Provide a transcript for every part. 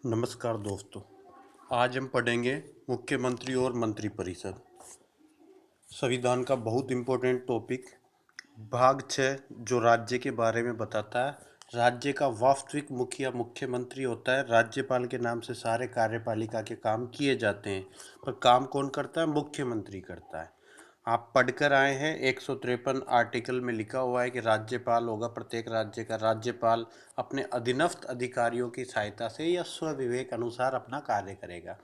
नमस्कार दोस्तों। आज हम पढ़ेंगे मुख्यमंत्री और मंत्रिपरिषद। संविधान का बहुत इम्पोर्टेंट टॉपिक भाग 6 जो राज्य के बारे में बताता है। राज्य का वास्तविक मुखिया मुख्यमंत्री होता है। राज्यपाल के नाम से सारे कार्यपालिका के काम किए जाते हैं, पर काम कौन करता है? मुख्यमंत्री करता है। आप पढ़कर आए हैं 153 आर्टिकल में लिखा हुआ है कि राज्यपाल होगा। प्रत्येक राज्य का राज्यपाल अपने अधीनस्थ अधिकारियों की सहायता से या स्वविवेक अनुसार अपना कार्य करेगा।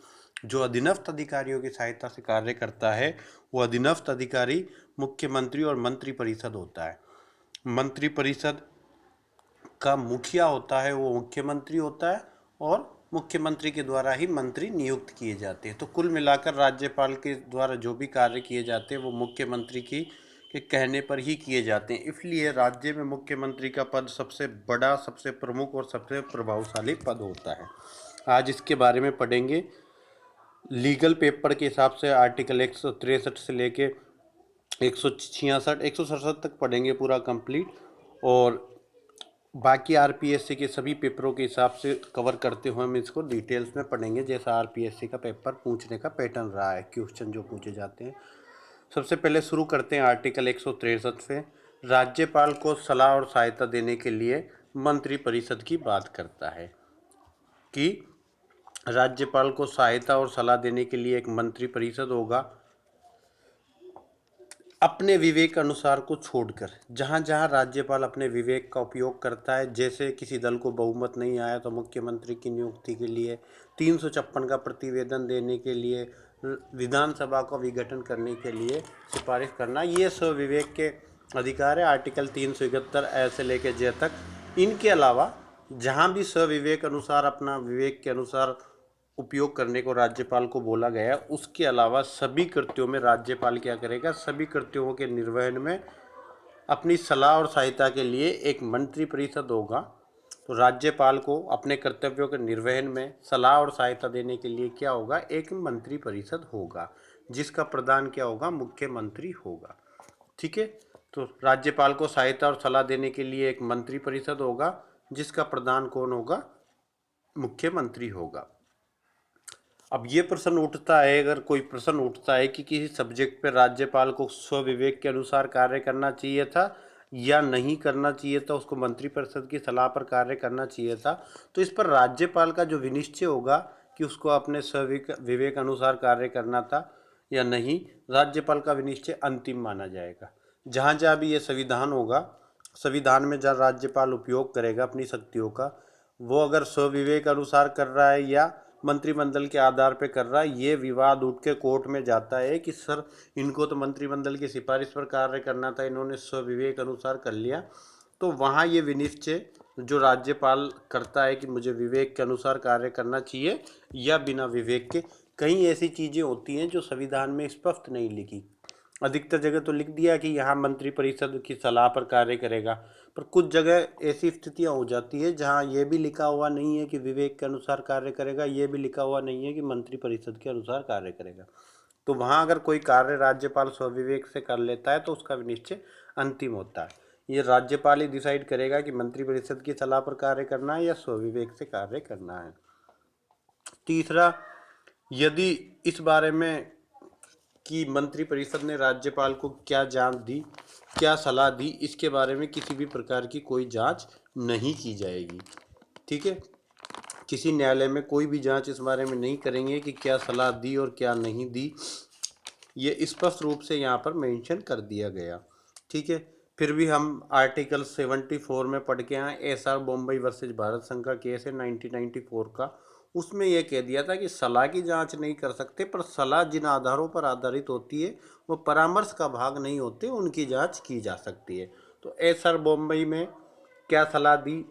जो अधीनस्थ अधिकारियों की सहायता से कार्य करता है वो अधीनस्थ अधिकारी मुख्यमंत्री और मंत्रिपरिषद होता है। मंत्रिपरिषद का मुखिया होता है वो मुख्यमंत्री होता है और मुख्यमंत्री के द्वारा ही मंत्री नियुक्त किए जाते हैं। तो कुल मिलाकर राज्यपाल के द्वारा जो भी कार्य किए जाते हैं वो मुख्यमंत्री की के कहने पर ही किए जाते हैं। इसलिए राज्य में मुख्यमंत्री का पद सबसे बड़ा, सबसे प्रमुख और सबसे प्रभावशाली पद होता है। आज इसके बारे में पढ़ेंगे। लीगल पेपर के हिसाब से आर्टिकल 163 से लेके 166 167 तक पढ़ेंगे पूरा कंप्लीट, और बाकी आरपीएससी के सभी पेपरों के हिसाब से कवर करते हुए हम इसको डिटेल्स में पढ़ेंगे, जैसा आरपीएससी का पेपर पूछने का पैटर्न रहा है, क्वेश्चन जो पूछे जाते हैं। सबसे पहले शुरू करते हैं आर्टिकल 163 से। राज्यपाल को सलाह और सहायता देने के लिए मंत्रिपरिषद की बात करता है कि राज्यपाल को सहायता और सलाह देने के लिए एक मंत्रिपरिषद होगा। अपने विवेक अनुसार को छोड़कर जहाँ जहाँ राज्यपाल अपने विवेक का उपयोग करता है, जैसे किसी दल को बहुमत नहीं आया तो मुख्यमंत्री की नियुक्ति के लिए, 356 का प्रतिवेदन देने के लिए, विधानसभा का विघटन करने के लिए सिफारिश करना, ये स्वविवेक के अधिकार है। आर्टिकल 371 ऐसे लेके जे तक। इनके अलावा जहाँ भी स्वविवेक अनुसार, अपना विवेक के अनुसार उपयोग करने को राज्यपाल को बोला गया है, उसके अलावा सभी कृत्यों में राज्यपाल क्या करेगा? सभी कृत्यों के निर्वहन में अपनी सलाह और सहायता के लिए एक मंत्रिपरिषद होगा। तो राज्यपाल को अपने कर्तव्यों के निर्वहन में सलाह और सहायता देने के लिए क्या होगा? एक मंत्रिपरिषद होगा, जिसका प्रधान क्या होगा? मुख्यमंत्री होगा। ठीक है। तो राज्यपाल को सहायता और सलाह देने के लिए एक मंत्रिपरिषद होगा, जिसका प्रधान कौन होगा? मुख्यमंत्री होगा। अब ये प्रश्न उठता है, अगर कोई प्रश्न उठता है कि किसी सब्जेक्ट पर राज्यपाल को स्वविवेक के अनुसार कार्य करना चाहिए था या नहीं करना चाहिए था, उसको मंत्रिपरिषद की सलाह पर कार्य करना चाहिए था, तो इस पर राज्यपाल का जो विनिश्चय होगा कि उसको अपने स्वविवेक अनुसार कार्य करना था या नहीं, राज्यपाल का विनिश्चय अंतिम माना जाएगा। जहाँ जहाँ भी ये संविधान होगा, संविधान में जहाँ राज्यपाल उपयोग करेगा अपनी शक्तियों का, वो अगर स्वविवेक अनुसार कर रहा है या मंत्रिमंडल के आधार पे कर रहा है, ये विवाद उठ के कोर्ट में जाता है कि सर इनको तो मंत्रिमंडल की सिफारिश पर कार्य करना था, इन्होंने स्वविवेक अनुसार कर लिया। तो वहाँ ये विनिश्चय जो राज्यपाल करता है कि मुझे विवेक के अनुसार कार्य करना चाहिए या बिना विवेक के, कई ऐसी चीज़ें होती हैं जो संविधान में स्पष्ट नहीं लिखी। अधिकतर जगह तो लिख दिया कि यहाँ मंत्रिपरिषद की सलाह पर कार्य करेगा, पर कुछ जगह ऐसी स्थितियाँ हो जाती है जहाँ ये भी लिखा हुआ नहीं है कि विवेक के अनुसार कार्य करेगा, ये भी लिखा हुआ नहीं है कि मंत्रिपरिषद के अनुसार कार्य करेगा। तो वहाँ अगर कोई कार्य राज्यपाल स्वविवेक से कर लेता है तो उसका विनिश्चय अंतिम होता है। ये राज्यपाल ही डिसाइड करेगा कि मंत्रिपरिषद की सलाह पर कार्य करना है या स्वविवेक से कार्य करना है। तीसरा, यदि इस बारे में कि मंत्रिपरिषद ने राज्यपाल को क्या जांच दी, क्या सलाह दी, इसके बारे में किसी भी प्रकार की कोई जांच नहीं की जाएगी। ठीक है। किसी न्यायालय में कोई भी जांच इस बारे में नहीं करेंगे कि क्या सलाह दी और क्या नहीं दी, ये स्पष्ट रूप से यहाँ पर मेंशन कर दिया गया। ठीक है। फिर भी हम आर्टिकल 74 में पढ़ के आए, एसआर बॉम्बई वर्सेज भारत संघ का केस है 1994 का। उसमें यह कह दिया था कि सलाह की जांच नहीं कर सकते, पर सलाह जिन आधारों पर आधारित होती है वो परामर्श का भाग नहीं होते, उनकी जांच की जा सकती है। तो एसआर बॉम्बई में क्या सलाह दी,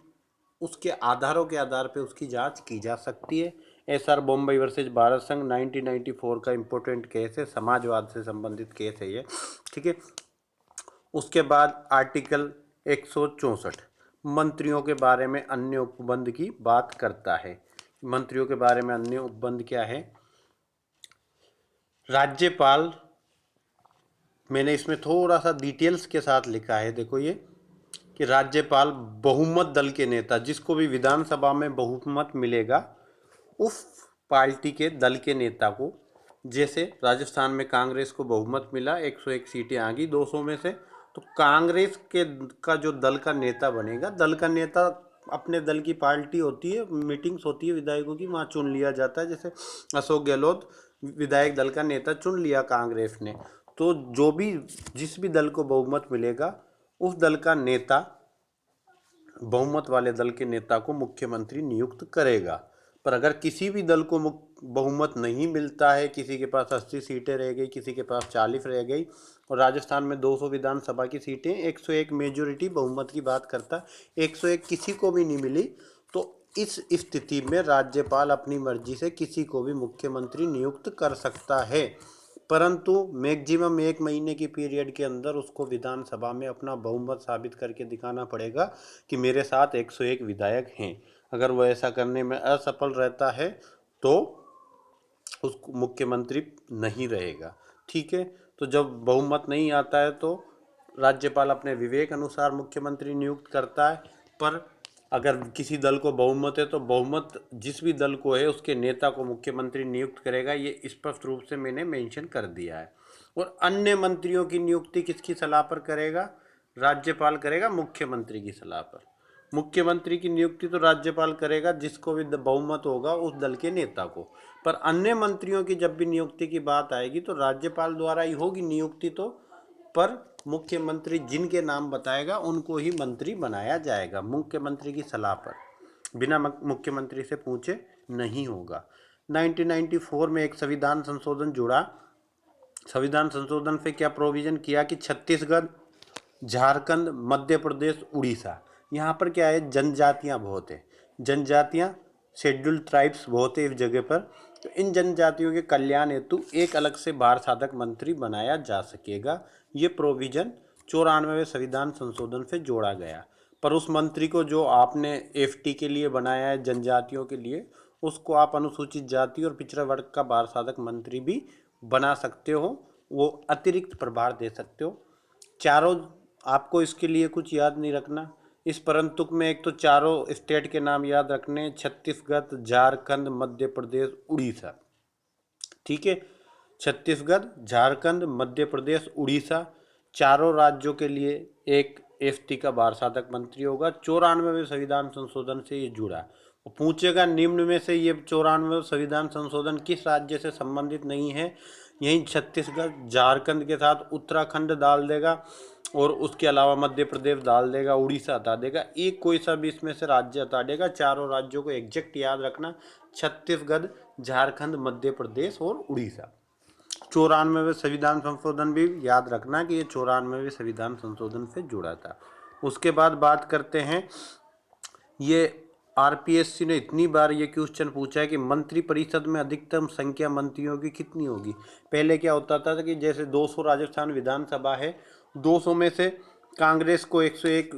उसके आधारों के आधार पर उसकी जांच की जा सकती है। एसआर बॉम्बई वर्सेज भारत संघ 1994 का इम्पोर्टेंट केस है, समाजवाद से संबंधित केस है ये। ठीक है। उसके बाद आर्टिकल 164 मंत्रियों के बारे में अन्य उपबंध की बात करता है। मंत्रियों के बारे में अन्य उपबंध क्या है? राज्यपाल, मैंने इसमें थोड़ा सा डिटेल्स के साथ लिखा है, देखो ये कि राज्यपाल बहुमत दल के नेता, जिसको भी विधानसभा में बहुमत मिलेगा उस पार्टी के दल के नेता को, जैसे राजस्थान में कांग्रेस को बहुमत मिला, 101 सीटें आ गई 200 में से, तो कांग्रेस के का जो दल का नेता बनेगा, दल का नेता अपने दल की पार्टी होती है, मीटिंग्स होती है विधायकों की, वहाँ चुन लिया जाता है। जैसे अशोक गहलोत विधायक दल का नेता चुन लिया कांग्रेस ने, तो जो भी जिस भी दल को बहुमत मिलेगा उस दल का नेता बहुमत वाले दल के नेता को मुख्यमंत्री नियुक्त करेगा। पर अगर किसी भी दल को बहुमत नहीं मिलता है, किसी के पास 80 सीटें रह गई, किसी के पास 40 रह गई, और राजस्थान में 200 विधानसभा की सीटें, 101 मेजोरिटी बहुमत की बात करता है, 101 किसी को भी नहीं मिली, तो इस स्थिति में राज्यपाल अपनी मर्जी से किसी को भी मुख्यमंत्री नियुक्त कर सकता है, परंतु मैक्सिमम 1 महीने की पीरियड के अंदर उसको विधानसभा में अपना बहुमत साबित करके दिखाना पड़ेगा कि मेरे साथ 101 विधायक हैं। अगर वो ऐसा करने में असफल रहता है तो उसको मुख्यमंत्री नहीं रहेगा। ठीक है, तो जब बहुमत नहीं आता है तो राज्यपाल अपने विवेक अनुसार मुख्यमंत्री नियुक्त करता है, पर अगर किसी दल को बहुमत है तो बहुमत जिस भी दल को है उसके नेता को मुख्यमंत्री नियुक्त करेगा, ये स्पष्ट रूप से मैंने मेंशन कर दिया है। और अन्य मंत्रियों की नियुक्ति किसकी सलाह पर करेगा? राज्यपाल करेगा मुख्यमंत्री की सलाह पर। मुख्यमंत्री की नियुक्ति तो राज्यपाल करेगा जिसको भी बहुमत होगा उस दल के नेता को, पर अन्य मंत्रियों की जब भी नियुक्ति की बात आएगी तो राज्यपाल द्वारा ही होगी नियुक्ति, तो पर मुख्यमंत्री जिनके नाम बताएगा उनको ही मंत्री बनाया जाएगा मुख्यमंत्री की सलाह पर, बिना मुख्यमंत्री से पूछे नहीं होगा। 1994 में एक संविधान संशोधन जुड़ा। संविधान संशोधन से क्या प्रोविजन किया कि छत्तीसगढ़, झारखंड, मध्य प्रदेश, उड़ीसा, यहाँ पर क्या है, जनजातियाँ बहुत है, जनजातियाँ, शेड्यूल्ड ट्राइब्स बहुत है इस जगह पर, तो इन जनजातियों के कल्याण हेतु एक अलग से भार साधक मंत्री बनाया जा सकेगा। ये प्रोविजन 94वें संविधान संशोधन से जोड़ा गया। पर उस मंत्री को जो आपने एफटी के लिए बनाया है, जनजातियों के लिए, उसको आप अनुसूचित जाति और पिछड़ा वर्ग का भार साधक मंत्री भी बना सकते हो, वो अतिरिक्त प्रभार दे सकते हो। चारों, आपको इसके लिए कुछ याद नहीं रखना, इस परंतुक में एक तो चारों स्टेट के नाम याद रखने, छत्तीसगढ़, झारखंड, मध्य प्रदेश, उड़ीसा। ठीक है, छत्तीसगढ़, झारखंड, मध्य प्रदेश, उड़ीसा, चारों राज्यों के लिए एक एफटी का भार साधक मंत्री होगा। 94वें संविधान संशोधन से ये जुड़ा। पूछेगा निम्न में से ये 94वें संविधान संशोधन किस राज्य से संबंधित नहीं है? यहीं छत्तीसगढ़, झारखंड के साथ उत्तराखंड डाल देगा और उसके अलावा मध्य प्रदेश डाल देगा, उड़ीसा हटा देगा, एक कोई सा भी इसमें से राज्य हटा देगा। चारों राज्यों को एग्जैक्ट याद रखना, छत्तीसगढ़, झारखंड, मध्य प्रदेश और उड़ीसा। 94वें संविधान संशोधन भी याद रखना कि ये 94वें संविधान संशोधन से जुड़ा था। उसके बाद बात करते हैं, ये आरपीएससी ने इतनी बार ये क्वेश्चन पूछा है कि मंत्रिपरिषद में अधिकतम संख्या मंत्रियों की कितनी होगी। पहले क्या होता था कि जैसे 200 राजस्थान विधानसभा है, 200 में से कांग्रेस को 101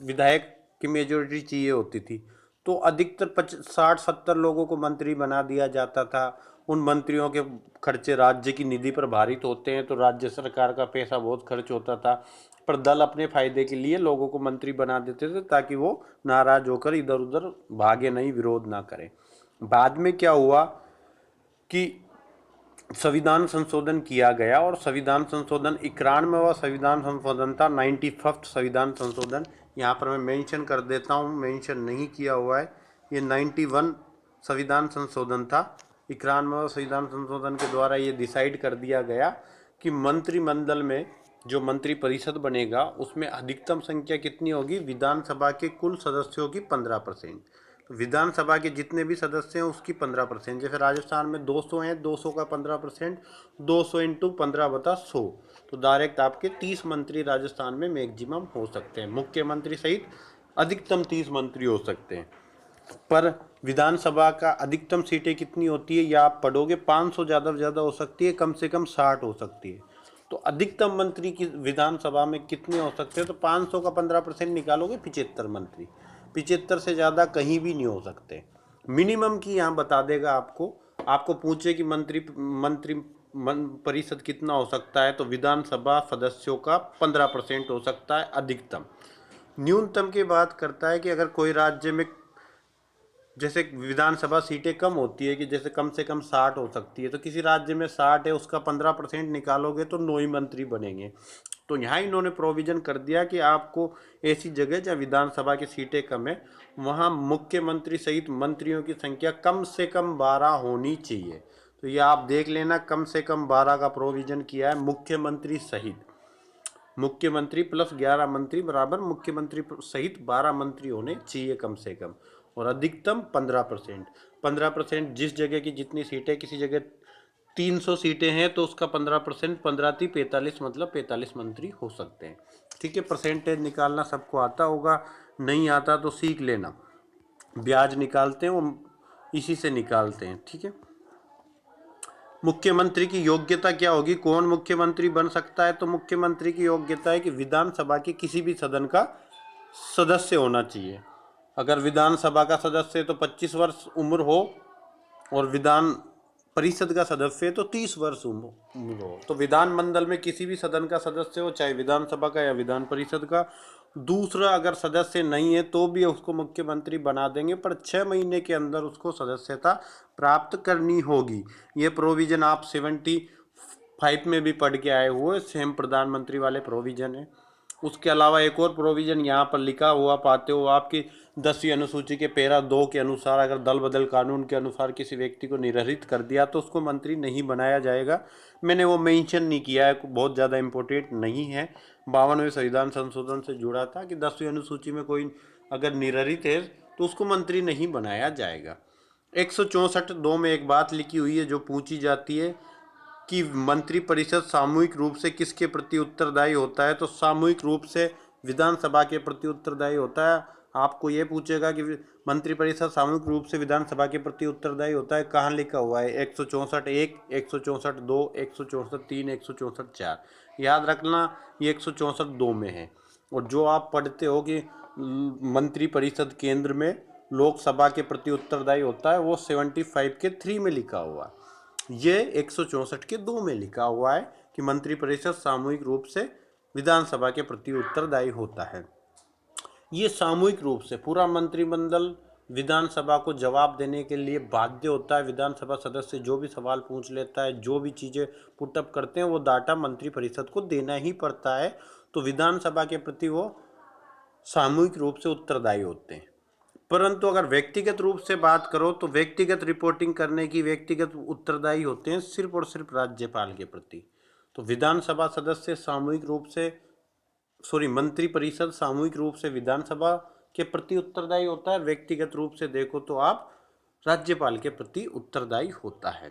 विधायक की मेजोरिटी चाहिए होती थी, तो अधिकतर 60-70 लोगों को मंत्री बना दिया जाता था। उन मंत्रियों के खर्चे राज्य की निधि पर भारित होते हैं, तो राज्य सरकार का पैसा बहुत खर्च होता था, पर दल अपने फायदे के लिए लोगों को मंत्री बना देते थे ताकि वो नाराज होकर इधर उधर भागे नहीं, विरोध ना करें। बाद में क्या हुआ कि संविधान संशोधन किया गया, और संविधान संशोधन 91वां संविधान संशोधन था, 91st संविधान संशोधन। यहाँ पर मैं मेंशन कर देता हूँ, मेंशन नहीं किया हुआ है, ये 91 संविधान संशोधन था। 91वां संविधान संशोधन के द्वारा ये डिसाइड कर दिया गया कि मंत्रिमंडल में जो मंत्रिपरिषद बनेगा उसमें अधिकतम संख्या कितनी होगी, विधानसभा के कुल सदस्यों की 15%। तो विधानसभा के जितने भी सदस्य हैं उसकी 15%। जैसे राजस्थान में 200 हैं, 200 का 15%, 200 इंटू 15/100, तो डायरेक्ट आपके 30 मंत्री राजस्थान में मैक्सिमम हो सकते हैं, मुख्यमंत्री सहित अधिकतम 30 मंत्री हो सकते हैं। पर विधानसभा का अधिकतम सीटें कितनी होती है या आप पढ़ोगे, 500 ज़्यादा से ज़्यादा हो सकती है, कम से कम 60 हो सकती है। तो अधिकतम मंत्री की विधानसभा में कितने हो सकते हैं, तो 500 का 15% निकालोगे 75 मंत्री, 75 से ज़्यादा कहीं भी नहीं हो सकते। मिनिमम की यहाँ बता देगा आपको पूछे कि मंत्री परिषद कितना हो सकता है, तो विधानसभा सदस्यों का 15% हो सकता है अधिकतम। न्यूनतम की बात करता है कि अगर कोई राज्य में जैसे विधानसभा सीटें कम होती है कि जैसे कम से कम 60 हो सकती है, तो किसी राज्य में 60 है, उसका 15% निकालोगे तो 9 ही मंत्री बनेंगे। तो यहाँ इन्होंने प्रोविजन कर दिया कि आपको ऐसी जगह जहाँ विधानसभा की सीटें कम है, वहाँ मुख्यमंत्री सहित मंत्रियों की संख्या कम से कम 12 होनी चाहिए। तो ये आप देख लेना, कम से कम 12 का प्रोविजन किया है मुख्यमंत्री सहित। मुख्यमंत्री प्लस 11 मंत्री बराबर मुख्यमंत्री सहित 12 मंत्री होने चाहिए कम से कम, और अधिकतम 15%। 15% जिस जगह की जितनी सीटें, किसी जगह 300 सीटें हैं तो उसका 15%, 15×3 = 45, मतलब 45 मंत्री हो सकते हैं। ठीक है, परसेंटेज निकालना सबको आता होगा, नहीं आता तो सीख लेना। ब्याज निकालते हैं वो इसी से निकालते हैं। ठीक है, मुख्यमंत्री की योग्यता क्या होगी, कौन मुख्यमंत्री बन सकता है? तो मुख्यमंत्री की योग्यता है कि विधानसभा के किसी भी सदन का सदस्य होना चाहिए। अगर विधानसभा का सदस्य है तो 25 वर्ष उम्र हो, और विधान परिषद का सदस्य है तो 30 वर्ष उम्र हो। तो विधानमंडल में किसी भी सदन का सदस्य हो, चाहे विधानसभा का या विधान परिषद का। दूसरा, अगर सदस्य नहीं है तो भी उसको मुख्यमंत्री बना देंगे, पर 6 महीने के अंदर उसको सदस्यता प्राप्त करनी होगी। ये प्रोविजन आप 75 में भी पढ़ के आए हुए, सेम प्रधानमंत्री वाले प्रोविजन है। उसके अलावा एक और प्रोविजन यहाँ पर लिखा हुआ पाते हो आपकी 10वीं अनुसूची के पैरा 2 के अनुसार, अगर दल बदल कानून के अनुसार किसी व्यक्ति को निरहित कर दिया तो उसको मंत्री नहीं बनाया जाएगा। मैंने वो मेंशन नहीं किया है, बहुत ज़्यादा इम्पोर्टेंट नहीं है। 52वें संविधान संशोधन से जुड़ा था कि 10वीं अनुसूची में कोई अगर निरहित है तो उसको मंत्री नहीं बनाया जाएगा। 164(2) में एक बात लिखी हुई है जो पूछी जाती है कि मंत्रिपरिषद सामूहिक रूप से किसके प्रति उत्तरदायी होता है? तो सामूहिक रूप से विधानसभा के प्रति उत्तरदायी होता है। आपको ये पूछेगा कि मंत्रिपरिषद सामूहिक रूप से विधानसभा के प्रति उत्तरदायी होता है, कहाँ लिखा हुआ है? 164(1), 164(2), 164(3), 164(4). याद रखना, ये 164(2) में है। और जो आप पढ़ते हो कि मंत्रिपरिषद केंद्र में लोकसभा के प्रति उत्तरदायी होता है, वो 75 के 3 में लिखा हुआ है। ये 164 के 2 में लिखा हुआ है कि मंत्रिपरिषद सामूहिक रूप से विधानसभा के प्रति उत्तरदायी होता है। ये सामूहिक रूप से पूरा मंत्रिमंडल विधानसभा को जवाब देने के लिए बाध्य होता है। विधानसभा सदस्य जो भी सवाल पूछ लेता है, जो भी चीज़ें पुटअप करते हैं, वो डाटा मंत्रिपरिषद को देना ही पड़ता है। तो विधानसभा के प्रति वो सामूहिक रूप से उत्तरदायी होते हैं। परंतु अगर व्यक्तिगत रूप से बात करो तो व्यक्तिगत रिपोर्टिंग करने की, व्यक्तिगत उत्तरदायी होते हैं सिर्फ और सिर्फ राज्यपाल के प्रति। तो विधानसभा सदस्य सामूहिक रूप से, मंत्रिपरिषद सामूहिक रूप से विधानसभा के प्रति उत्तरदायी होता है। व्यक्तिगत रूप से देखो तो आप राज्यपाल के प्रति उत्तरदायी होता है।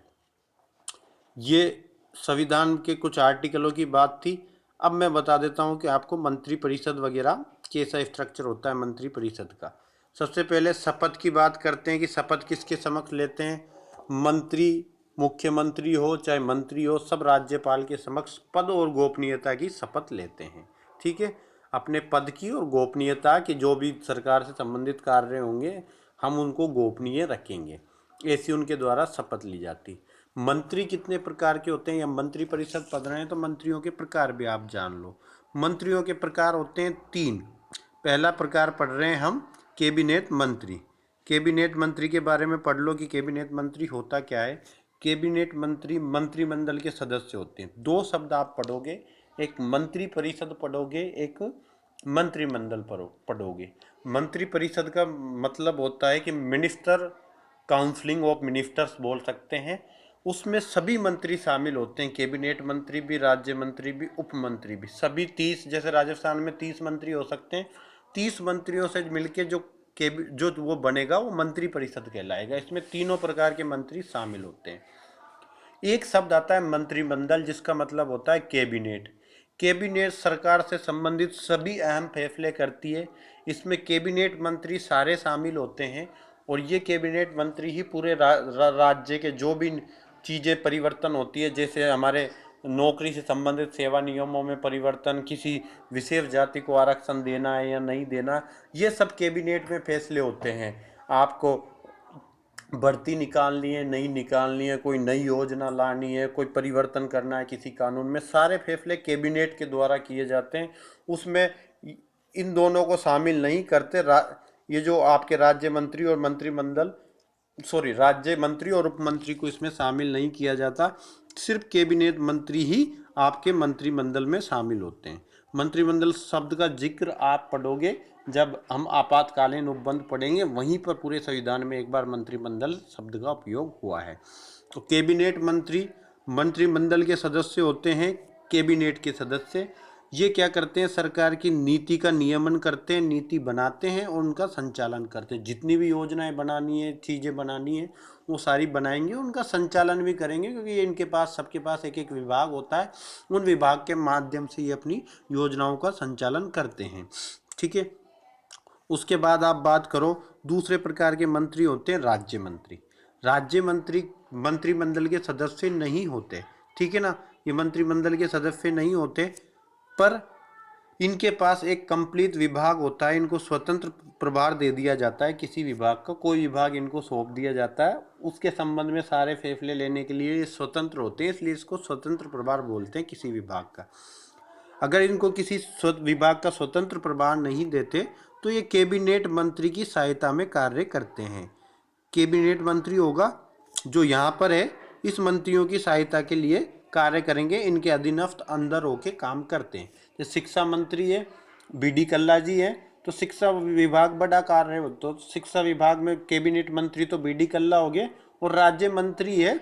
ये संविधान के कुछ आर्टिकलों की बात थी। अब मैं बता देता हूँ कि आपको मंत्रिपरिषद वगैरह कैसा स्ट्रक्चर होता है मंत्रिपरिषद का। सबसे पहले शपथ की बात करते हैं कि शपथ किसके समक्ष लेते हैं। मंत्री, मुख्यमंत्री हो चाहे मंत्री हो, सब राज्यपाल के समक्ष पद और गोपनीयता की शपथ लेते हैं। ठीक है, अपने पद की और गोपनीयता की, जो भी सरकार से संबंधित कार्य होंगे हम उनको गोपनीय रखेंगे, ऐसी उनके द्वारा शपथ ली जाती। मंत्री कितने प्रकार के होते हैं, या मंत्रिपरिषद पढ़ रहे हैं तो मंत्रियों के प्रकार भी आप जान लो। मंत्रियों के प्रकार होते हैं 3। पहला प्रकार पढ़ रहे हैं हम कैबिनेट मंत्री। कैबिनेट मंत्री के बारे में पढ़ लो कि कैबिनेट मंत्री होता क्या है। कैबिनेट मंत्री मंत्रिमंडल के सदस्य होते हैं। 2 शब्द आप पढ़ोगे, एक मंत्रिपरिषद पढ़ोगे, एक मंत्रिमंडल पढ़ोगे। मंत्रिपरिषद का मतलब होता है कि मिनिस्टर काउंसलिंग ऑफ मिनिस्टर्स बोल सकते हैं। उसमें सभी मंत्री शामिल होते हैं, कैबिनेट मंत्री भी, राज्य मंत्री भी, उप मंत्री भी, सभी 30। जैसे राजस्थान में 30 मंत्री हो सकते हैं। 30 मंत्रियों से मिलके जो वो बनेगा वो मंत्री परिषद कहलाएगा। इसमें तीनों प्रकार के मंत्री शामिल होते हैं। एक शब्द आता है मंत्रिमंडल, जिसका मतलब होता है कैबिनेट। कैबिनेट सरकार से संबंधित सभी अहम फैसले करती है। इसमें कैबिनेट मंत्री सारे शामिल होते हैं, और ये कैबिनेट मंत्री ही पूरे राज्य के जो भी चीज़ें परिवर्तन होती है, जैसे हमारे नौकरी से संबंधित सेवा नियमों में परिवर्तन, किसी विशेष जाति को आरक्षण देना है या नहीं देना, ये सब कैबिनेट में फैसले होते हैं। आपको भर्ती निकालनी है, नहीं निकालनी है, कोई नई योजना लानी है, कोई परिवर्तन करना है किसी कानून में, सारे फैसले कैबिनेट के द्वारा किए जाते हैं। उसमें इन दोनों को शामिल नहीं करते। ये जो आपके राज्य मंत्री और मंत्रिमंडल, सॉरी, राज्य मंत्री और उप मंत्री को इसमें शामिल नहीं किया जाता। सिर्फ कैबिनेट मंत्री ही आपके मंत्रिमंडल में शामिल होते हैं। मंत्रिमंडल शब्द का जिक्र आप पढ़ोगे जब हम आपातकालीन उपबंध पढ़ेंगे, वहीं पर पूरे संविधान में एक बार मंत्रिमंडल शब्द का उपयोग हुआ है। तो कैबिनेट मंत्री मंत्रिमंडल के सदस्य होते हैं, कैबिनेट के सदस्य। ये क्या करते हैं, सरकार की नीति का नियमन करते हैं, नीति बनाते हैं और उनका संचालन करते हैं। जितनी भी योजनाएं बनानी है, चीज़ें बनानी है, वो सारी बनाएंगे, उनका संचालन भी करेंगे, क्योंकि ये इनके पास, सबके पास एक एक विभाग होता है। उन विभाग के माध्यम से ये अपनी योजनाओं का संचालन करते हैं। ठीक है। उसके बाद आप बात करो, दूसरे प्रकार के मंत्री होते हैं राज्य मंत्री। राज्य मंत्री मंत्रिमंडल के सदस्य नहीं होते, ठीक है ना, ये मंत्रिमंडल के सदस्य नहीं होते, पर इनके पास एक कंप्लीट विभाग होता है। इनको स्वतंत्र प्रभार दे दिया जाता है। किसी विभाग का कोई विभाग इनको सौंप दिया जाता है, उसके संबंध में सारे फैसले लेने के लिए ये स्वतंत्र होते हैं, इसलिए इसको स्वतंत्र प्रभार बोलते हैं किसी विभाग का। अगर इनको किसी विभाग का स्वतंत्र प्रभार नहीं देते तो ये कैबिनेट मंत्री की सहायता में कार्य करते हैं। कैबिनेट मंत्री होगा जो यहाँ पर है, इस मंत्रियों की सहायता के लिए कार्य करेंगे, इनके अधीनस्थ अंदर होके काम करते हैं। जैसे शिक्षा मंत्री है, बीडी कल्ला जी है, तो शिक्षा विभाग बड़ा कार्य है, तो शिक्षा विभाग में कैबिनेट मंत्री तो बीडी कल्ला हो गए, और राज्य मंत्री है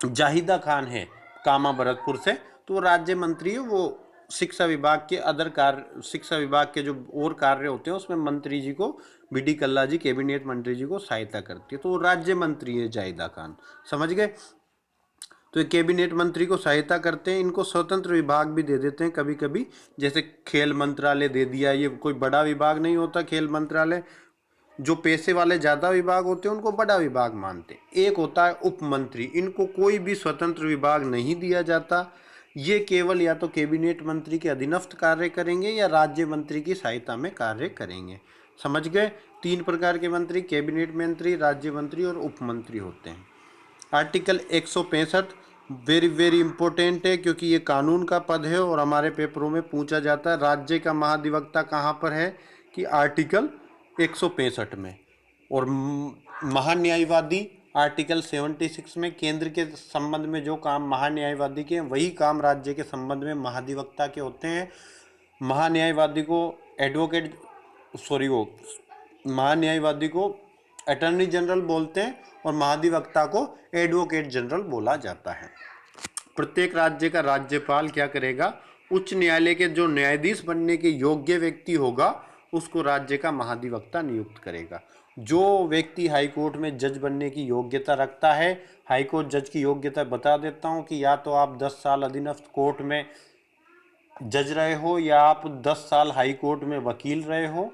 जाहिदा खान है कामा भरतपुर से, तो राज्य मंत्री है, वो शिक्षा विभाग के अदर कार्य, शिक्षा विभाग के जो और कार्य होते हैं उसमें मंत्री जी को, बीडी कल्ला जी कैबिनेट मंत्री जी को सहायता करती है, तो वो राज्य मंत्री है जाहिदा खान। समझ गए। तो ये कैबिनेट मंत्री को सहायता करते हैं। इनको स्वतंत्र विभाग भी दे देते हैं कभी कभी, जैसे खेल मंत्रालय दे दिया। ये कोई बड़ा विभाग नहीं होता खेल मंत्रालय, जो पैसे वाले ज़्यादा विभाग होते हैं उनको बड़ा विभाग मानते हैं। एक होता है उप मंत्री, इनको कोई भी स्वतंत्र विभाग नहीं दिया जाता। ये केवल या तो कैबिनेट मंत्री के अधीनस्थ कार्य करेंगे या राज्य मंत्री की सहायता में कार्य करेंगे। समझ गए। 3 प्रकार के मंत्री, कैबिनेट मंत्री, राज्य मंत्री और उप मंत्री होते हैं। आर्टिकल 165 वेरी वेरी इंपॉर्टेंट है, क्योंकि ये कानून का पद है और हमारे पेपरों में पूछा जाता है। राज्य का महाधिवक्ता कहाँ पर है, कि आर्टिकल 165 में, और महान्यायवादी आर्टिकल 76 में। केंद्र के संबंध में जो काम महान्यायवादी के, वही काम राज्य के संबंध में महाधिवक्ता के होते हैं। महान्यायवादी को एडवोकेट, सॉरी, वो महान्यायवादी को अटॉर्नी जनरल बोलते हैं और महाधिवक्ता को एडवोकेट जनरल बोला जाता है। प्रत्येक राज्य का राज्यपाल क्या करेगा, उच्च न्यायालय के जो न्यायाधीश बनने के योग्य व्यक्ति होगा उसको राज्य का महाधिवक्ता नियुक्त करेगा। जो व्यक्ति हाईकोर्ट में जज बनने की योग्यता रखता है, हाईकोर्ट जज की योग्यता बता देता हूँ कि या तो आप 10 साल अधीनस्थ कोर्ट में जज रहे हो या आप 10 साल हाई कोर्ट में वकील रहे हो।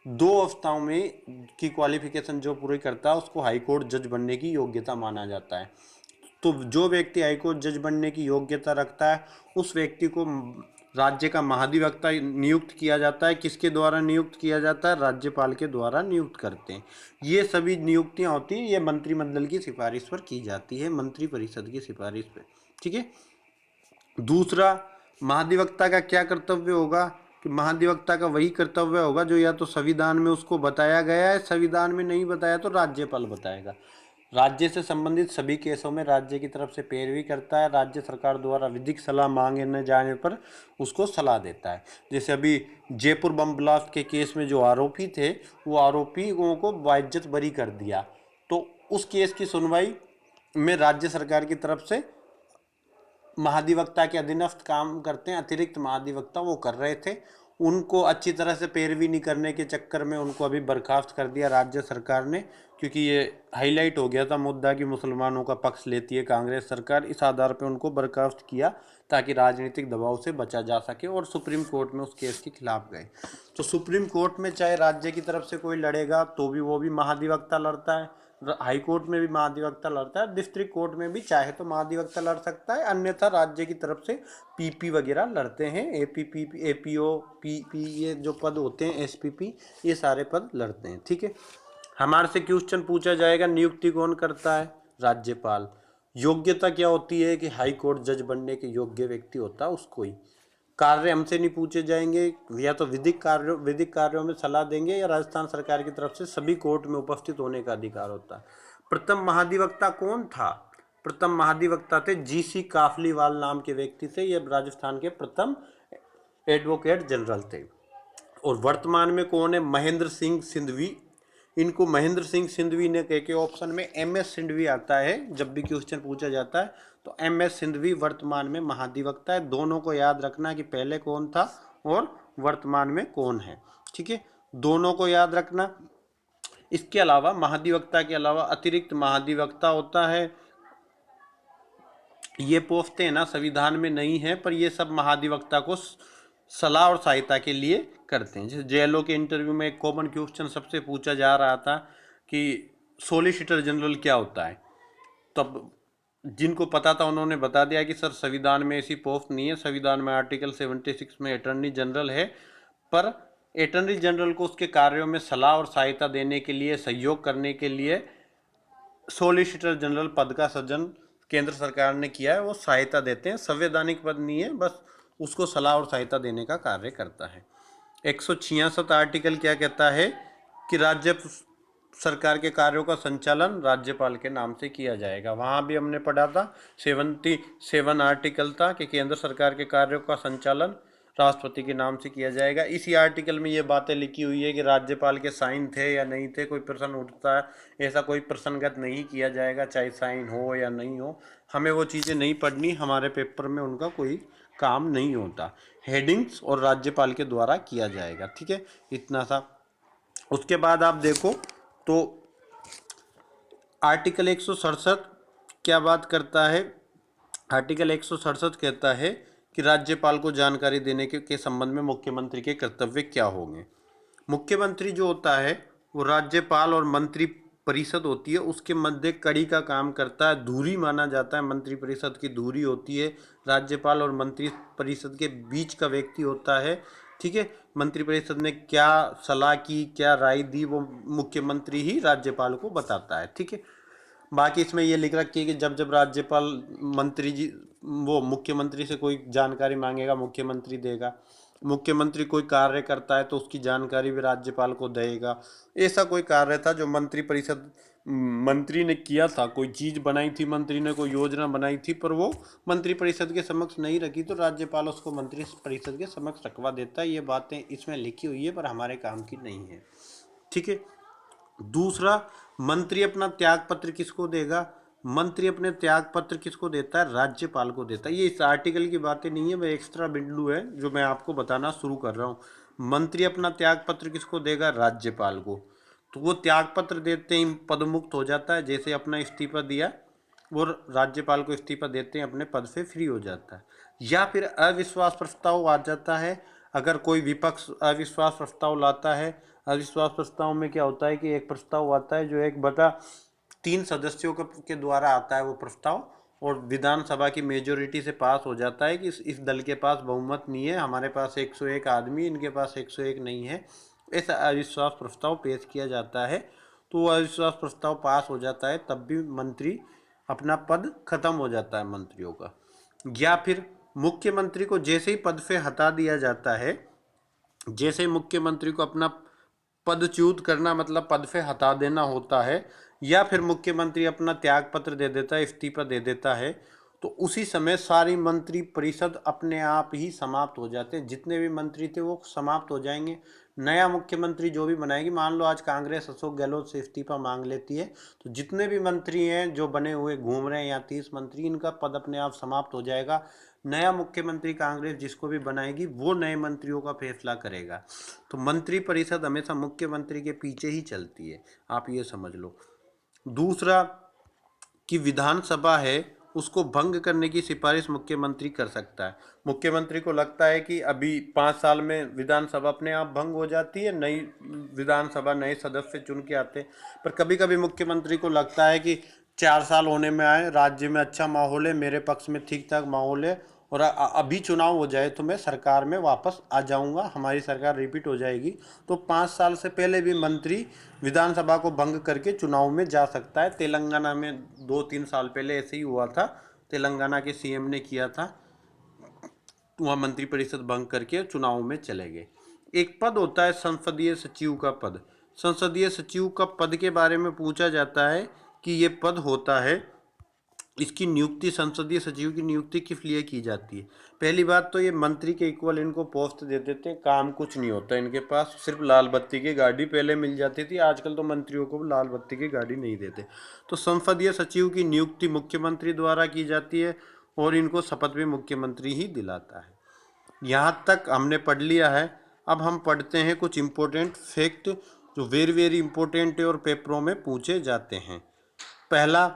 2 अवस्थाओं में की क्वालिफिकेशन जो पूरी करता है उसको हाई कोर्ट जज बनने की योग्यता माना जाता है। तो जो व्यक्ति हाई कोर्ट जज बनने की योग्यता रखता है उस व्यक्ति को राज्य का महाधिवक्ता नियुक्त किया जाता है। किसके द्वारा नियुक्त किया जाता है, राज्यपाल के द्वारा नियुक्त करते हैं। ये सभी नियुक्तियां होती हैं, ये मंत्रिमंडल की सिफारिश पर की जाती है, मंत्री परिषद की सिफारिश पर। ठीक है। दूसरा, महाधिवक्ता का क्या कर्तव्य होगा, कि महाधिवक्ता का वही कर्तव्य होगा जो या तो संविधान में उसको बताया गया है, संविधान में नहीं बताया तो राज्यपाल बताएगा। राज्य से संबंधित सभी केसों में राज्य की तरफ से पैरवी करता है। राज्य सरकार द्वारा विधिक सलाह मांगने जाने पर उसको सलाह देता है। जैसे अभी जयपुर बम ब्लास्ट के केस में जो आरोपी थे, वो आरोपियों को बाइज्जत बरी कर दिया, तो उस केस की सुनवाई में राज्य सरकार की तरफ से महाधिवक्ता के अधीनस्थ काम करते हैं, अतिरिक्त महाधिवक्ता वो कर रहे थे। उनको अच्छी तरह से पैरवी नहीं करने के चक्कर में उनको अभी बर्खास्त कर दिया राज्य सरकार ने, क्योंकि ये हाईलाइट हो गया था मुद्दा कि मुसलमानों का पक्ष लेती है कांग्रेस सरकार। इस आधार पर उनको बर्खास्त किया ताकि राजनीतिक दबाव से बचा जा सके, और सुप्रीम कोर्ट में उस केस के खिलाफ गए। तो सुप्रीम कोर्ट में चाहे राज्य की तरफ से कोई लड़ेगा तो भी वो भी महाधिवक्ता लड़ता है, हाई कोर्ट में भी महाधिवक्ता लड़ता है, डिस्ट्रिक्ट कोर्ट में भी चाहे तो महाधिवक्ता लड़ सकता है, अन्यथा राज्य की तरफ से पीपी वगैरह लड़ते हैं। एपीपी, एपीओ, पीपी, ये जो पद होते हैं, एसपीपी, ये सारे पद लड़ते हैं। ठीक है। हमारे से क्वेश्चन पूछा जाएगा, नियुक्ति कौन करता है, राज्यपाल। योग्यता क्या होती है, कि हाई कोर्ट जज बनने के योग्य व्यक्ति होता है उसको ही। कार्य हमसे नहीं पूछे जाएंगे, या तो विधिक कार्यों में सलाह देंगे, या राजस्थान सरकार की तरफ से सभी कोर्ट में उपस्थित होने का अधिकार होता है। प्रथम महाधिवक्ता कौन था? प्रथम महाधिवक्ता थे जीसी काफलीवाल नाम के व्यक्ति थे। ये राजस्थान के प्रथम एडवोकेट जनरल थे। और वर्तमान में कौन है? महेंद्र सिंह सिंधवी। इनको महेंद्र सिंह सिंधवी ने कह के ऑप्शन में MS सिंधवी आता है, जब भी क्वेश्चन पूछा जाता है तो MS सिंधवी वर्तमान में महाधिवक्ता है। दोनों को याद रखना कि पहले कौन था और वर्तमान में कौन है, ठीक है, दोनों को याद रखना। इसके अलावा महाधिवक्ता के अलावा अतिरिक्त महाधिवक्ता होता है। ये पोस्टें ना संविधान में नहीं है, पर ये सब महाधिवक्ता को सलाह और सहायता के लिए करते हैं। जैसे जेलों के इंटरव्यू में एक कॉमन क्वेश्चन सबसे पूछा जा रहा था कि सॉलिसिटर जनरल क्या होता है, तब जिनको पता था उन्होंने बता दिया कि सर संविधान में ऐसी पोस्ट नहीं है, संविधान में आर्टिकल 76 में अटॉर्नी जनरल है, पर अटॉर्नी जनरल को उसके कार्यों में सलाह और सहायता देने के लिए, सहयोग करने के लिए सॉलिसिटर जनरल पद का सृजन केंद्र सरकार ने किया है। वो सहायता देते हैं, संवैधानिक पद नहीं है, बस उसको सलाह और सहायता देने का कार्य करता है। 166 आर्टिकल क्या कहता है कि राज्य सरकार के कार्यों का संचालन राज्यपाल के नाम से किया जाएगा। वहाँ भी हमने पढ़ा था 77 आर्टिकल था कि केंद्र सरकार के कार्यों का संचालन राष्ट्रपति के नाम से किया जाएगा। इसी आर्टिकल में ये बातें लिखी हुई है कि राज्यपाल के साइन थे या नहीं थे, कोई प्रश्न उठता है, ऐसा कोई प्रसंगत नहीं किया जाएगा, चाहे साइन हो या नहीं हो। हमें वो चीज़ें नहीं पढ़नी, हमारे पेपर में उनका कोई काम नहीं होता। हेडिंग्स और राज्यपाल के द्वारा किया जाएगा, ठीक है, इतना सा। उसके बाद आप देखो तो आर्टिकल 167 क्या बात करता है? आर्टिकल 167 कहता है कि राज्यपाल को जानकारी देने के संबंध में मुख्यमंत्री के कर्तव्य क्या होंगे। मुख्यमंत्री जो होता है वो राज्यपाल और मंत्री परिषद होती है उसके मध्य कड़ी का काम करता है, धुरी माना जाता है, मंत्री परिषद की धुरी होती है, राज्यपाल और मंत्री परिषद के बीच का व्यक्ति होता है, ठीक है। मंत्रिपरिषद ने क्या सलाह की, क्या राय दी, वो मुख्यमंत्री ही राज्यपाल को बताता है, ठीक है। बाकी इसमें ये लिख रखी है कि जब जब राज्यपाल मंत्री जी वो मुख्यमंत्री से कोई जानकारी मांगेगा, मुख्यमंत्री देगा। मुख्यमंत्री कोई कार्य करता है तो उसकी जानकारी भी राज्यपाल को देगा। ऐसा कोई कार्य था जो मंत्री परिषद मंत्री ने किया था, कोई चीज बनाई थी, मंत्री ने कोई योजना बनाई थी, पर वो मंत्री परिषद के समक्ष नहीं रखी, तो राज्यपाल उसको मंत्री परिषद के समक्ष रखवा देता है। ये बातें इसमें लिखी हुई है पर हमारे काम की नहीं है, ठीक है। दूसरा, मंत्री अपना त्याग पत्र किसको देगा? मंत्री अपने त्याग पत्र किसको देता है? राज्यपाल को देता है। ये इस आर्टिकल की बातें नहीं है, वह एक्स्ट्रा बिंदु है जो मैं आपको बताना शुरू कर रहा हूँ। मंत्री अपना त्याग पत्र किसको देगा? राज्यपाल को। तो वो त्याग पत्र देते ही पदमुक्त हो जाता है, जैसे अपना इस्तीफा दिया वो राज्यपाल को इस्तीफा देते हैं, अपने पद से फ्री हो जाता है। या फिर अविश्वास प्रस्ताव आ जाता है, अगर कोई विपक्ष अविश्वास प्रस्ताव लाता है। अविश्वास प्रस्ताव में क्या होता है कि एक प्रस्ताव आता है जो 1/3 सदस्यों के द्वारा आता है वो प्रस्ताव, और विधानसभा की मेजोरिटी से पास हो जाता है कि इस दल के पास बहुमत नहीं है, हमारे पास 101 आदमी, इनके पास 101 नहीं है, ऐसा अविश्वास प्रस्ताव पेश किया जाता है। तो वो अविश्वास प्रस्ताव पास हो जाता है, तब भी मंत्री अपना पद खत्म हो जाता है मंत्रियों का। या फिर मुख्यमंत्री को जैसे ही पद से हटा दिया जाता है, जैसे ही मुख्यमंत्री को अपना पदच्युत करना मतलब पद से हटा देना होता है, या फिर मुख्यमंत्री अपना त्याग पत्र दे देता है, इस्तीफा दे देता है, तो उसी समय सारी मंत्री परिषद अपने आप ही समाप्त हो जाते हैं। जितने भी मंत्री थे वो समाप्त हो जाएंगे। नया मुख्यमंत्री जो भी बनाएगी, मान लो आज कांग्रेस अशोक गहलोत से इस्तीफा मांग लेती है, तो जितने भी मंत्री हैं जो बने हुए घूम रहे हैं या 30 मंत्री, इनका पद अपने आप समाप्त हो जाएगा। नया मुख्यमंत्री कांग्रेस जिसको भी बनाएगी वो नए मंत्रियों का फैसला करेगा। तो मंत्री परिषद हमेशा मुख्यमंत्री के पीछे ही चलती है, आप ये समझ लो। दूसरा कि विधानसभा है उसको भंग करने की सिफारिश मुख्यमंत्री कर सकता है। मुख्यमंत्री को लगता है कि अभी 5 साल में विधानसभा अपने आप भंग हो जाती है, नई विधानसभा नए सदस्य चुन के आते हैं, पर कभी कभी मुख्यमंत्री को लगता है कि 4 साल होने में आए, राज्य में अच्छा माहौल है, मेरे पक्ष में ठीक ठाक माहौल है, और अभी चुनाव हो जाए तो मैं सरकार में वापस आ जाऊंगा, हमारी सरकार रिपीट हो जाएगी। तो 5 साल से पहले भी मंत्री विधानसभा को भंग करके चुनाव में जा सकता है। तेलंगाना में 2-3 साल पहले ऐसे ही हुआ था, तेलंगाना के CM ने किया था। वहाँ मंत्रिपरिषद भंग करके चुनाव में चले गए। एक पद होता है संसदीय सचिव का पद। संसदीय सचिव का पद के बारे में पूछा जाता है कि ये पद होता है, इसकी नियुक्ति, संसदीय सचिव की नियुक्ति किस लिए की जाती है। पहली बात तो ये मंत्री के इक्वल इनको पोस्ट दे देते हैं, काम कुछ नहीं होता इनके पास, सिर्फ लाल बत्ती की गाड़ी पहले मिल जाती थी, आजकल तो मंत्रियों को लाल बत्ती की गाड़ी नहीं देते। तो संसदीय सचिव की नियुक्ति मुख्यमंत्री द्वारा की जाती है और इनको शपथ भी मुख्यमंत्री ही दिलाता है। यहाँ तक हमने पढ़ लिया है। अब हम पढ़ते हैं कुछ इम्पोर्टेंट फैक्ट जो वेरी वेरी इम्पोर्टेंट है और पेपरों में पूछे जाते हैं। पहला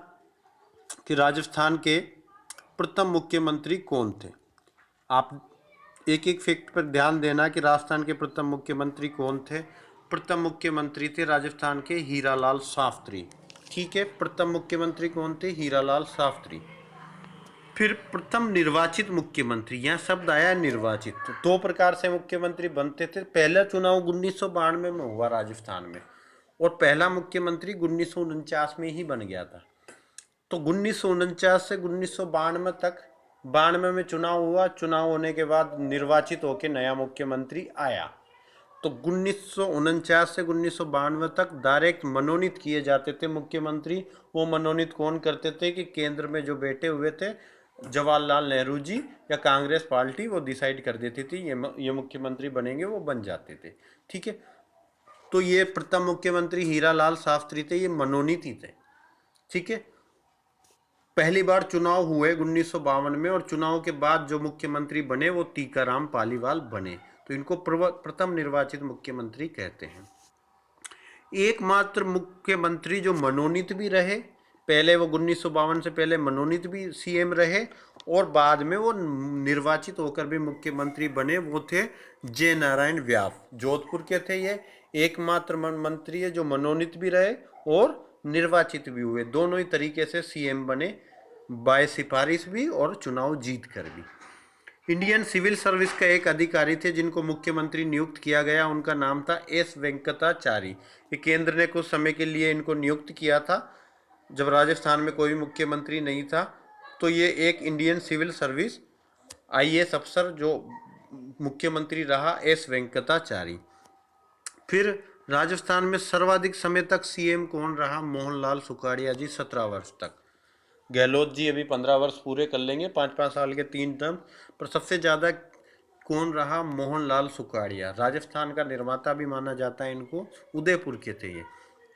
कि राजस्थान के प्रथम मुख्यमंत्री कौन थे। आप एक एक फैक्ट पर ध्यान देना कि राजस्थान के प्रथम मुख्यमंत्री कौन थे। प्रथम मुख्यमंत्री थे राजस्थान के हीरालाल शास्त्री। ठीक है, प्रथम मुख्यमंत्री कौन थे? हीरालाल शास्त्री। फिर प्रथम निर्वाचित मुख्यमंत्री, यहाँ शब्द आया निर्वाचित। तो दो प्रकार से मुख्यमंत्री बनते थे। पहला चुनाव 1992 में हुआ राजस्थान में, और पहला मुख्यमंत्री 1949 में ही बन गया था। तो 1949 से 1992 तक, 92 में चुनाव हुआ, चुनाव होने के बाद निर्वाचित होकर नया मुख्यमंत्री आया। तो 1949 से 1992 तक डायरेक्ट मनोनीत किए जाते थे मुख्यमंत्री। वो मनोनीत कौन करते थे कि केंद्र में जो बैठे हुए थे जवाहरलाल नेहरू जी या कांग्रेस पार्टी, वो डिसाइड कर देती थी ये मुख्यमंत्री बनेंगे, वो बन जाते थे। ठीक है, तो ये प्रथम मुख्यमंत्री हीरालाल शास्त्री थे, ये मनोनीत ही थे। ठीक है, पहली बार चुनाव हुए 1952 में, और चुनाव के बाद जो मुख्यमंत्री बने वो टीकाराम पालीवाल बने। तो इनको प्रथम निर्वाचित मुख्यमंत्री कहते हैं। एकमात्र मुख्यमंत्री जो मनोनीत भी रहे, पहले वो 1952 से पहले मनोनीत भी सीएम रहे और बाद में वो निर्वाचित होकर भी मुख्यमंत्री बने, वो थे जय नारायण व्यास। जोधपुर के थे ये। एकमात्र मंत्री है जो मनोनीत भी रहे और निर्वाचित भी हुए, दोनों ही तरीके से सीएम बने, बाय सिफारिश भी और चुनाव जीत कर भी। इंडियन सिविल सर्विस का एक अधिकारी थे जिनको मुख्यमंत्री नियुक्त किया गया, उनका नाम था एस वेंकटाचारी। ये केंद्र ने कुछ समय के लिए इनको नियुक्त किया था जब राजस्थान में कोई मुख्यमंत्री नहीं था। तो ये एक इंडियन सिविल सर्विस आईएएस अफसर जो मुख्यमंत्री रहा, एस वेंकटाचारी। फिर राजस्थान में सर्वाधिक समय तक सीएम कौन रहा? मोहनलाल सुखाड़िया जी, 17 वर्ष तक। गहलोत जी अभी 15 वर्ष पूरे कर लेंगे, 5-5 साल के 3 टर्म, पर सबसे ज़्यादा कौन रहा? मोहनलाल सुखाड़िया। राजस्थान का निर्माता भी माना जाता है इनको, उदयपुर के थे ये।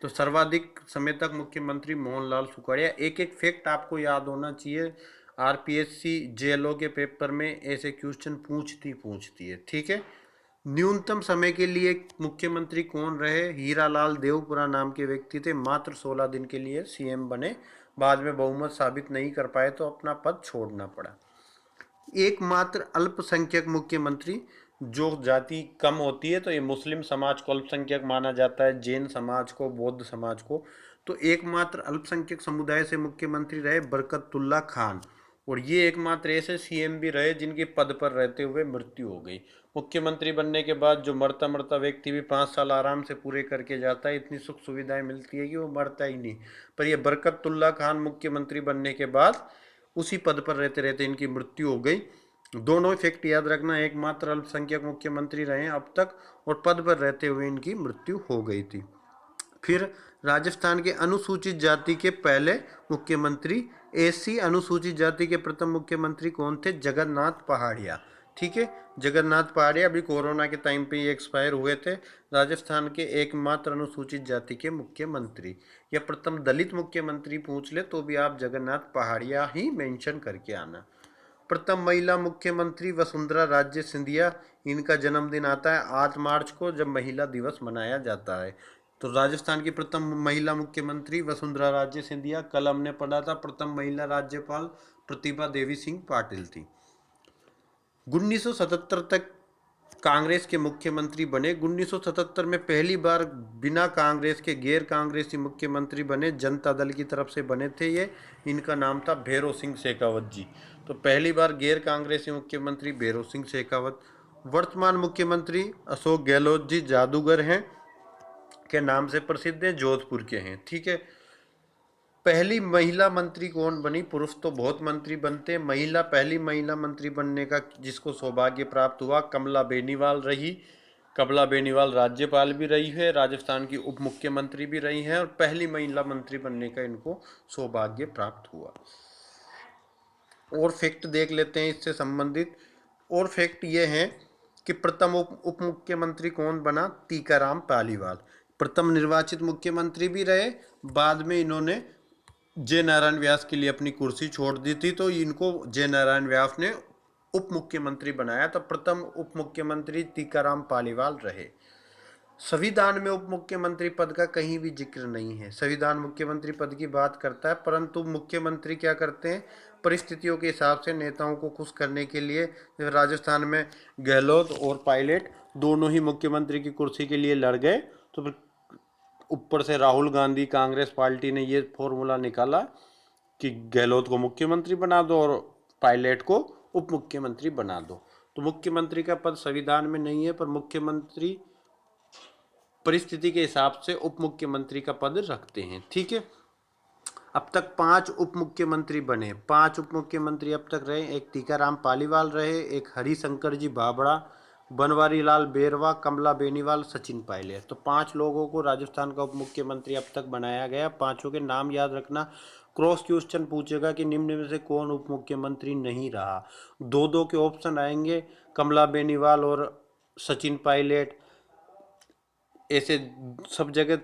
तो सर्वाधिक समय तक मुख्यमंत्री मोहनलाल सुखाड़िया। एक एक फैक्ट आपको याद होना चाहिए, आरपीएससी जेएलओ के पेपर में ऐसे क्वेश्चन पूछती है। ठीक है, न्यूनतम समय के लिए मुख्यमंत्री कौन रहे? हीरालाल देवपुरा नाम के व्यक्ति थे, मात्र 16 दिन के लिए सीएम बने, बाद में बहुमत साबित नहीं कर पाए तो अपना पद छोड़ना पड़ा। एकमात्र अल्पसंख्यक मुख्यमंत्री, जो जाति कम होती है तो ये मुस्लिम समाज को अल्पसंख्यक माना जाता है, जैन समाज को, बौद्ध समाज को। तो एकमात्र अल्पसंख्यक समुदाय से मुख्यमंत्री रहे बरकतुल्ला खान, और ये एकमात्र ऐसे सीएम भी रहे जिनकी पद पर रहते हुए मृत्यु हो गई। मुख्यमंत्री बनने के बाद जो मरता मरता व्यक्ति भी 5 साल आराम से पूरे करके जाता है, इतनी सुख सुविधाएं मिलती है कि वो मरता ही नहीं। पर ये बरकतुल्ला खान मुख्यमंत्री बनने के बाद उसी पद पर रहते रहते इनकी मृत्यु हो गई। दोनों फैक्ट याद रखना, एकमात्र अल्पसंख्यक मुख्यमंत्री रहे अब तक और पद पर रहते हुए इनकी मृत्यु हो गई थी। फिर राजस्थान के अनुसूचित जाति के पहले मुख्यमंत्री, एससी अनुसूचित जाति के प्रथम मुख्यमंत्री कौन थे? जगन्नाथ पहाड़िया। ठीक है, जगन्नाथ पहाड़िया अभी कोरोना के टाइम पे ये एक्सपायर हुए थे। राजस्थान के एकमात्र अनुसूचित जाति के मुख्यमंत्री, या प्रथम दलित मुख्यमंत्री पूछ ले तो भी आप जगन्नाथ पहाड़िया ही मेंशन करके आना। प्रथम महिला मुख्यमंत्री वसुंधरा राजे सिंधिया, इनका जन्मदिन आता है 8 मार्च को, जब महिला दिवस मनाया जाता है। तो राजस्थान की प्रथम महिला मुख्यमंत्री वसुंधरा राजे सिंधिया। कल हमने पढ़ा था प्रथम महिला राज्यपाल प्रतिभा देवी सिंह पाटिल थी। 1977 तक कांग्रेस के मुख्यमंत्री बने। 1977 में पहली बार बिना कांग्रेस के गैर कांग्रेसी मुख्यमंत्री बने, जनता दल की तरफ से बने थे ये। इनका नाम था भैरों सिंह शेखावत जी। तो पहली बार गैर कांग्रेसी मुख्यमंत्री भैरों सिंह शेखावत। वर्तमान मुख्यमंत्री अशोक गहलोत जी, जादूगर हैं के नाम से प्रसिद्ध है, जोधपुर के हैं। ठीक है, पहली महिला मंत्री कौन बनी? पुरुष तो बहुत मंत्री बनते हैं, पहली महिला मंत्री बनने का जिसको सौभाग्य प्राप्त हुआ, कमला बेनीवाल रही। कमला बेनीवाल राज्यपाल भी रही है, राजस्थान की उप मुख्यमंत्री भी रही हैं और पहली महिला मंत्री बनने का इनको सौभाग्य प्राप्त हुआ। और फैक्ट देख लेते हैं इससे संबंधित। और फैक्ट ये है कि प्रथम उप मुख्यमंत्री कौन बना? टीकाराम पालीवाल। प्रथम निर्वाचित मुख्यमंत्री भी रहे, बाद में इन्होंने जय नारायण व्यास के लिए अपनी कुर्सी छोड़ दी थी, तो इनको जय नारायण व्यास ने उप मुख्यमंत्री बनाया। तो प्रथम उप मुख्यमंत्री टीकाराम पालीवाल रहे। संविधान में उप मुख्यमंत्री पद का कहीं भी जिक्र नहीं है। संविधान मुख्यमंत्री पद की बात करता है, परंतु मुख्यमंत्री क्या करते हैं? परिस्थितियों के हिसाब से नेताओं को खुश करने के लिए, राजस्थान में गहलोत और पायलट दोनों ही मुख्यमंत्री की कुर्सी के लिए लड़ गए, तो ऊपर से राहुल गांधी कांग्रेस पार्टी ने ये फॉर्मूला निकाला कि गहलोत को मुख्यमंत्री बना दो और पायलट को उप मुख्यमंत्री बना दो। तो मुख्यमंत्री का पद संविधान में नहीं है, पर मुख्यमंत्री परिस्थिति के हिसाब से उप मुख्यमंत्री का पद रखते हैं। ठीक है, अब तक 5 उप मुख्यमंत्री बने। 5 उप मुख्यमंत्री अब तक रहे। एक टीकाराम पालीवाल रहे, एक हरिशंकर जी भाभड़ा, बनवारी लाल बेरवा, कमला बेनीवाल, सचिन पायलट। तो 5 लोगों को राजस्थान का उप मुख्यमंत्री अब तक बनाया गया। 5 के नाम याद रखना। क्रॉस क्वेश्चन पूछेगा कि निम्न में से कौन उप मुख्यमंत्री नहीं रहा। 2-2 के ऑप्शन आएंगे, कमला बेनीवाल और सचिन पायलट, ऐसे सब जगह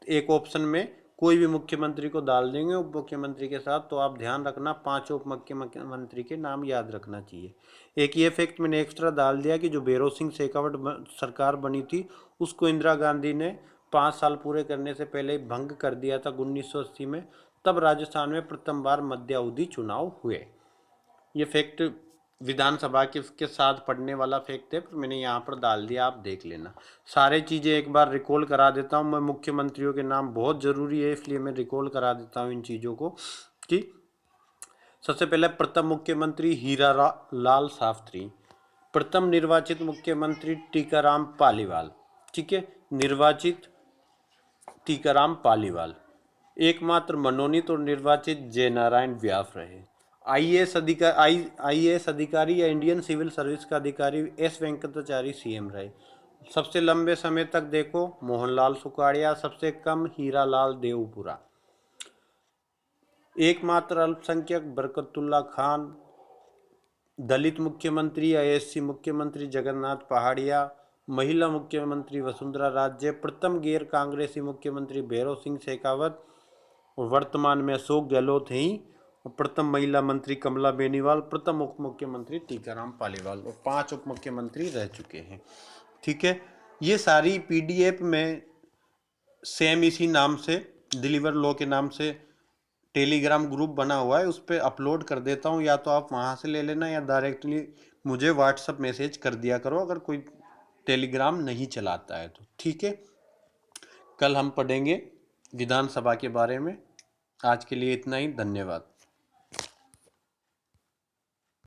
एक ऑप्शन में कोई भी मुख्यमंत्री को डाल देंगे उप मुख्यमंत्री के साथ। तो आप ध्यान रखना, 5 उप मुख्यमंत्री के नाम याद रखना चाहिए। एक ये फैक्ट मैंने एक्स्ट्रा डाल दिया कि जो भैरों सिंह शेखावत सरकार बनी थी, उसको इंदिरा गांधी ने 5 साल पूरे करने से पहले भंग कर दिया था 1980 में। तब राजस्थान में प्रथम बार मध्यावधि चुनाव हुए। ये फैक्ट विधानसभा के साथ पढ़ने वाला फैक्ट है, पर मैंने यहाँ पर डाल दिया, आप देख लेना। सारे चीज़ें एक बार रिकॉल करा देता हूँ मैं। मुख्यमंत्रियों के नाम बहुत ज़रूरी है, इसलिए मैं रिकॉल करा देता हूँ इन चीज़ों को। कि सबसे पहले प्रथम मुख्यमंत्री हीरा लाल शास्त्री, प्रथम निर्वाचित मुख्यमंत्री टीकाराम पालीवाल। ठीक है, निर्वाचित टीकाराम पालीवाल। एकमात्र मनोनीत और निर्वाचित जय नारायण व्यास रहे। आईएएस अधिकारी या इंडियन सिविल सर्विस का अधिकारी एस वेंकटाचारी सीएम रहे। सबसे लंबे समय तक देखो मोहनलाल सुखाड़िया, सबसे कम हीरालाल देवपुरा। एकमात्र अल्पसंख्यक बरकतुल्ला खान। दलित मुख्यमंत्री या एससी मुख्यमंत्री जगन्नाथ पहाड़िया। महिला मुख्यमंत्री वसुंधरा राजे। प्रथम गैर कांग्रेसी मुख्यमंत्री भैरव सिंह शेखावत और वर्तमान में अशोक गहलोत हैं ही। प्रथम महिला मंत्री कमला बेनीवाल, प्रथम उप मुख्यमंत्री टीकाराम पालीवाल, और 5 उप मुख्यमंत्री रह चुके हैं। ठीक है, ये सारी पीडीएफ में सेम इसी नाम से, डिलीवर लॉ के नाम से टेलीग्राम ग्रुप बना हुआ है, उस पर अपलोड कर देता हूँ। या तो आप वहाँ से ले लेना या डायरेक्टली मुझे व्हाट्सअप मैसेज कर दिया करो अगर कोई टेलीग्राम नहीं चलाता है तो। ठीक है, कल हम पढ़ेंगे विधानसभा के बारे में। आज के लिए इतना ही, धन्यवाद।